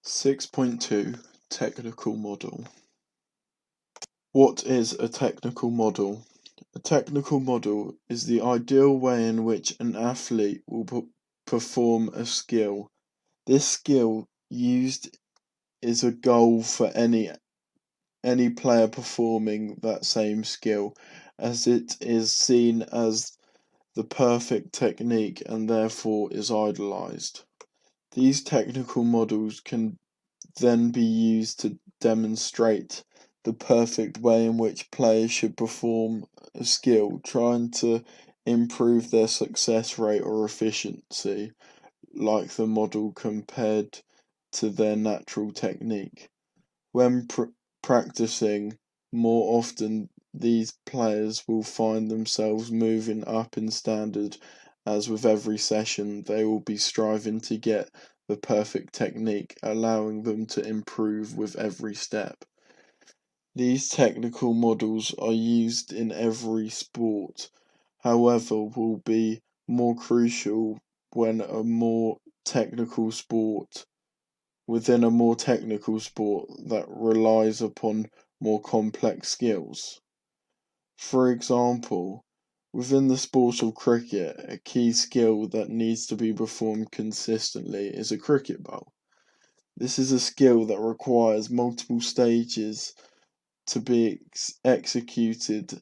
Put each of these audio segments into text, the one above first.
6.2 Technical Model. What is a technical model? A technical model is the ideal way in which an athlete will perform a skill. This skill used is a goal for any player performing that same skill, as it is seen as the perfect technique and therefore is idolized. These technical models can then be used to demonstrate the perfect way in which players should perform a skill, trying to improve their success rate or efficiency, like the model compared to their natural technique. When practicing more often, these players will find themselves moving up in standard, as with every session they will be striving to get the perfect technique, allowing them to improve with every step. These technical models are used in every sport, however, will be more crucial when within a more technical sport that relies upon more complex skills. For example, within the sport of cricket, a key skill that needs to be performed consistently is a cricket bowl. This is a skill that requires multiple stages to be executed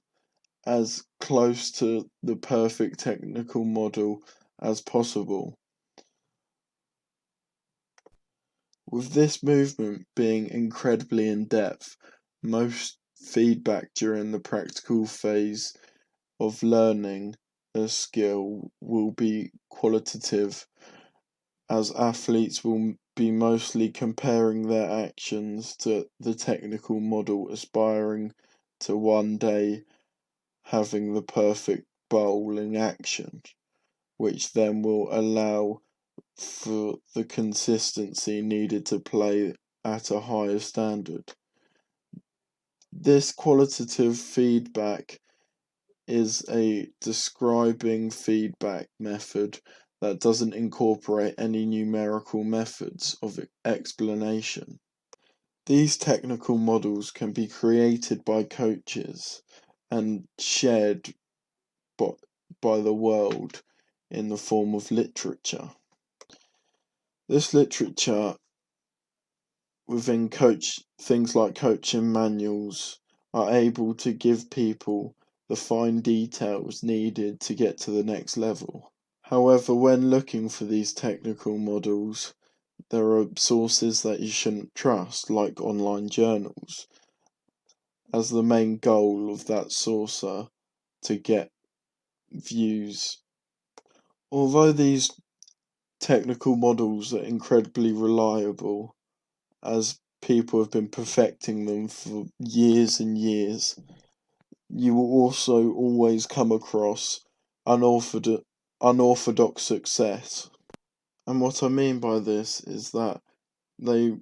as close to the perfect technical model as possible. With this movement being incredibly in-depth, most feedback during the practical phase of learning a skill will be qualitative, as athletes will be mostly comparing their actions to the technical model, aspiring to one day having the perfect bowling action, which then will allow for the consistency needed to play at a higher standard. This qualitative feedback is a describing feedback method that doesn't incorporate any numerical methods of explanation. These technical models can be created by coaches and shared by the world in the form of literature. This literature within things like coaching manuals are able to give people the fine details needed to get to the next level. However, when looking for these technical models, there are sources that you shouldn't trust, like online journals, as the main goal of that source are to get views. Although these technical models are incredibly reliable, as people have been perfecting them for years and years, you will also always come across unorthodox success. And what I mean by this is that they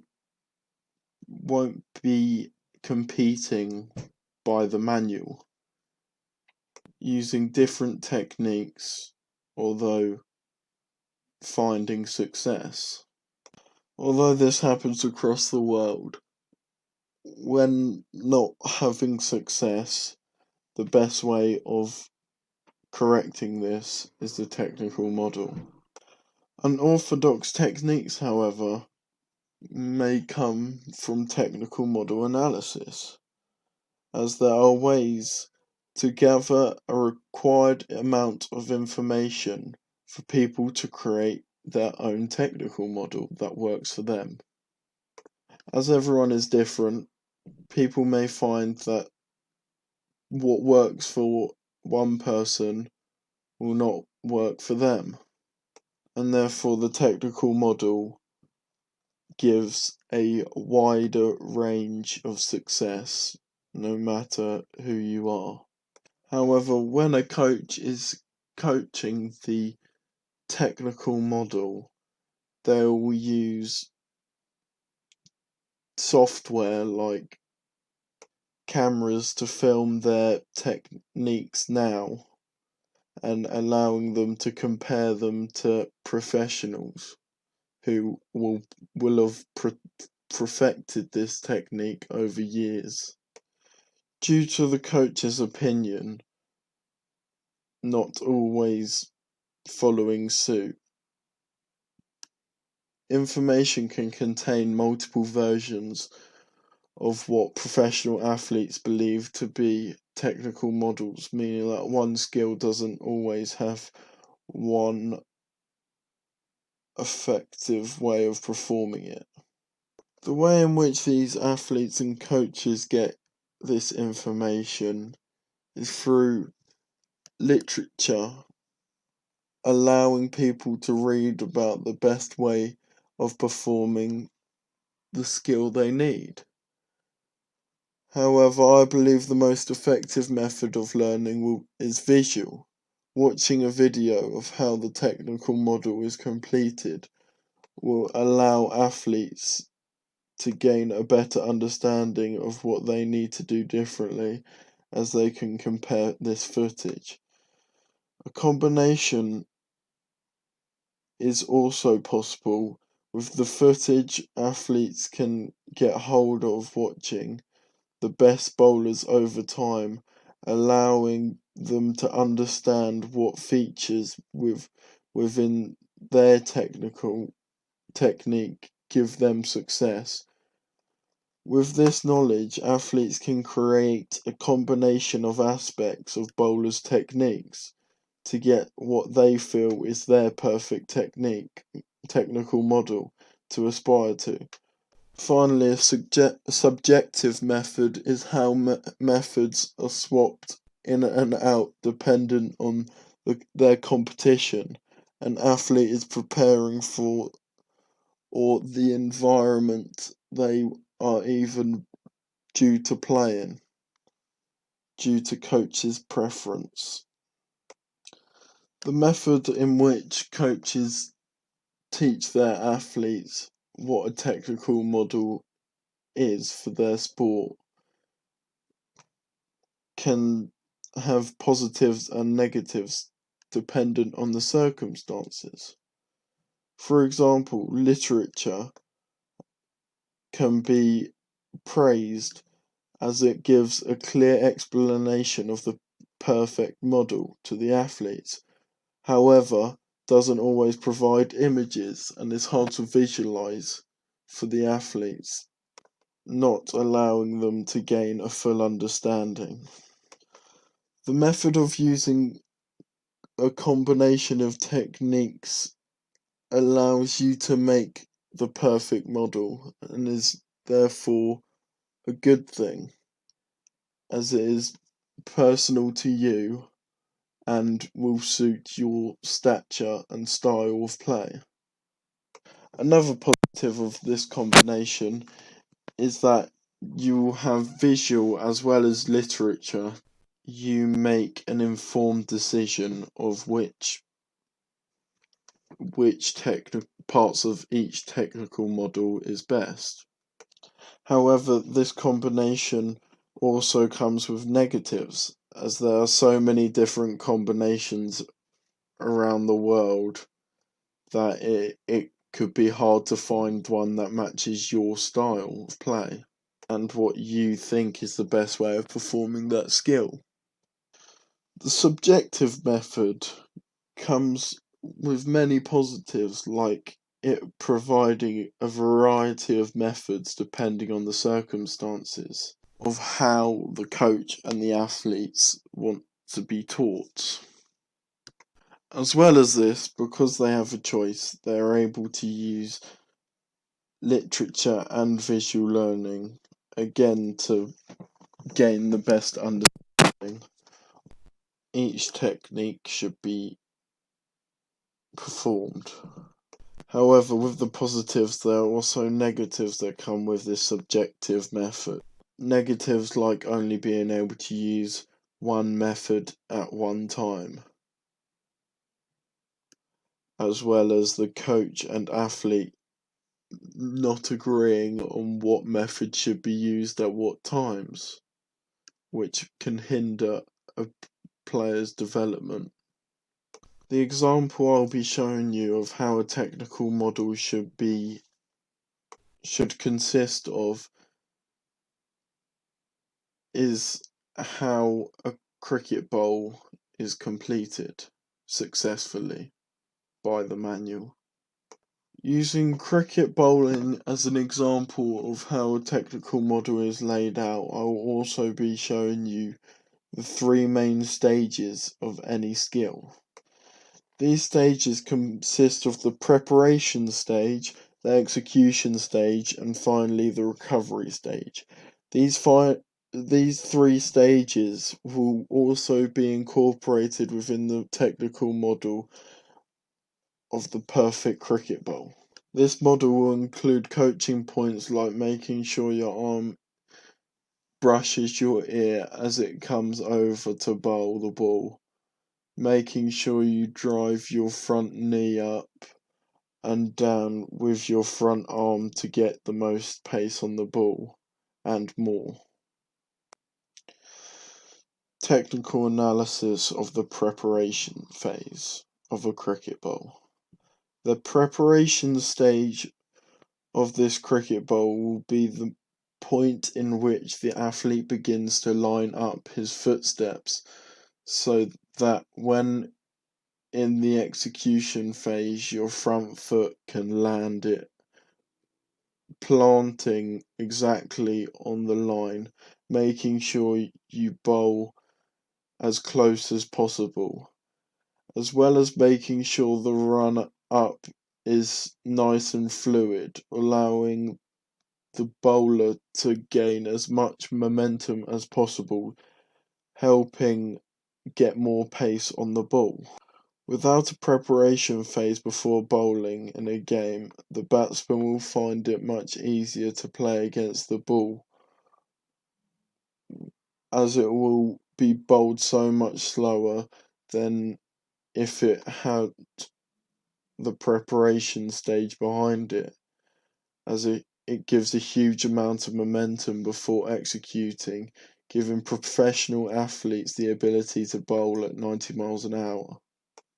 won't be competing by the manual, using different techniques, although finding success. Although this happens across the world, when not having success, the best way of correcting this is the technical model. Unorthodox techniques, however, may come from technical model analysis, as there are ways to gather a required amount of information for people to create their own technical model that works for them. As everyone is different, people may find that what works for one person will not work for them, and therefore the technical model gives a wider range of success no matter who you are. However, when a coach is coaching the technical model, they will use software like cameras to film their techniques now and allowing them to compare them to professionals. who will have perfected this technique over years. Due to the coach's opinion not always following suit, information can contain multiple versions of what professional athletes believe to be technical models, meaning that one skill doesn't always have one effective way of performing it. The way in which these athletes and coaches get this information is through literature, allowing people to read about the best way of performing the skill they need. However, I believe the most effective method of learning is visual. Watching a video of how the technical model is completed will allow athletes to gain a better understanding of what they need to do differently, as they can compare this footage. A combination is also possible. With the footage, athletes can get hold of watching the best bowlers over time, allowing them to understand what features within their technical technique give them success. With this knowledge, athletes can create a combination of aspects of bowlers' techniques to get what they feel is their perfect technical model to aspire to. Finally, a subjective method is how methods are swapped in and out dependent on their competition an athlete is preparing for or the environment they are even due to playing, due to coach's preference. The method in which coaches teach their athletes what a technical model is for their sport can have positives and negatives dependent on the circumstances. For example, literature can be praised as it gives a clear explanation of the perfect model to the athletes. However, doesn't always provide images and is hard to visualize for the athletes, not allowing them to gain a full understanding. The method of using a combination of techniques allows you to make the perfect model and is therefore a good thing, as it is personal to you and will suit your stature and style of play. Another positive of this combination is that you will have visual as well as literature. You make an informed decision of which parts of each technical model is best. However, this combination also comes with negatives, as there are so many different combinations around the world that it could be hard to find one that matches your style of play and what you think is the best way of performing that skill. The subjective method comes with many positives, like it providing a variety of methods depending on the circumstances of how the coach and the athletes want to be taught. As well as this, because they have a choice, they are able to use literature and visual learning again to gain the best understanding. Each technique should be performed. However, with the positives, there are also negatives that come with this subjective method. Negatives like only being able to use one method at one time, as well as the coach and athlete not agreeing on what method should be used at what times, which can hinder a player's development. The example I'll be showing you of how a technical model should consist of is how a cricket bowl is completed successfully by the manual. Using cricket bowling as an example of how a technical model is laid out, I will also be showing you the three main stages of any skill. These stages consist of the preparation stage, the execution stage, and finally the recovery stage. These three stages will also be incorporated within the technical model of the perfect cricket bowl. This model will include coaching points like making sure your arm brushes your ear as it comes over to bowl the ball, making sure you drive your front knee up and down with your front arm to get the most pace on the ball, and more. Technical analysis of the preparation phase of a cricket bowl. The preparation stage of this cricket bowl will be the point in which the athlete begins to line up his footsteps so that when in the execution phase your front foot can land it, planting exactly on the line, making sure you bowl as close as possible, as well as making sure the run up is nice and fluid, allowing the bowler to gain as much momentum as possible, helping get more pace on the ball. Without a preparation phase before bowling in a game, the batsman will find it much easier to play against the ball, as it will be bowled so much slower than if it had the preparation stage behind it, as it gives a huge amount of momentum before executing, giving professional athletes the ability to bowl at 90 miles an hour.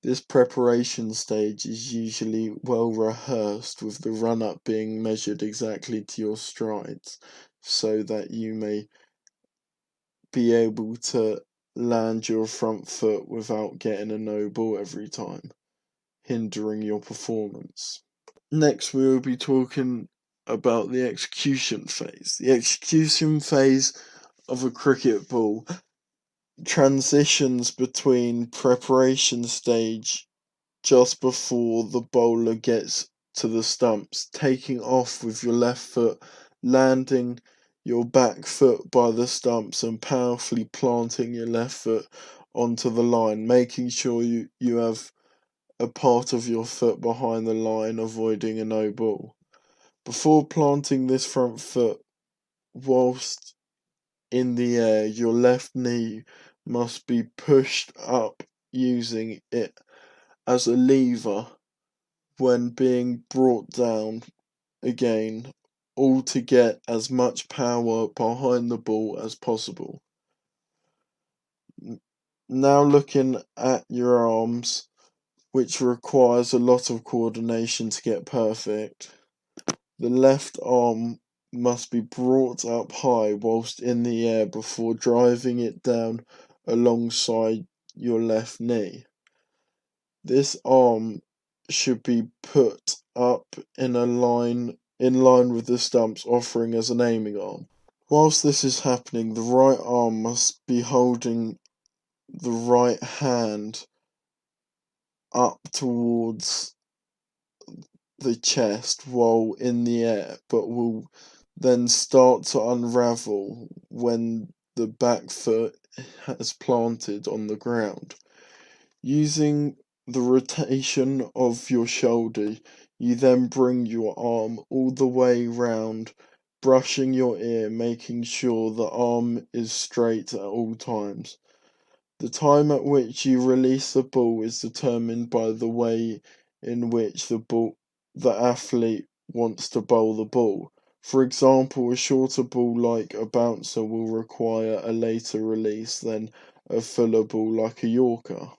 This preparation stage is usually well rehearsed, with the run up being measured exactly to your strides, so that you may be able to land your front foot without getting a no ball every time, hindering your performance. Next, we will be talking about the execution phase. The execution phase of a cricket ball transitions between preparation stage just before the bowler gets to the stumps, taking off with your left foot, landing your back foot by the stumps and powerfully planting your left foot onto the line, making sure you have a part of your foot behind the line, avoiding a no ball. Before planting this front foot, whilst in the air, your left knee must be pushed up using it as a lever when being brought down again, all to get as much power behind the ball as possible. Now looking at your arms, which requires a lot of coordination to get perfect. The left arm must be brought up high whilst in the air before driving it down alongside your left knee. This arm should be put up in line with the stumps, offering as an aiming arm. Whilst this is happening, the right arm must be holding the right hand up towards the chest while in the air, but will then start to unravel when the back foot has planted on the ground. Using the rotation of your shoulder, you then bring your arm all the way round, brushing your ear, making sure the arm is straight at all times. The time at which you release the ball is determined by the way in which the athlete wants to bowl the ball. For example, a shorter ball like a bouncer will require a later release than a fuller ball like a Yorker.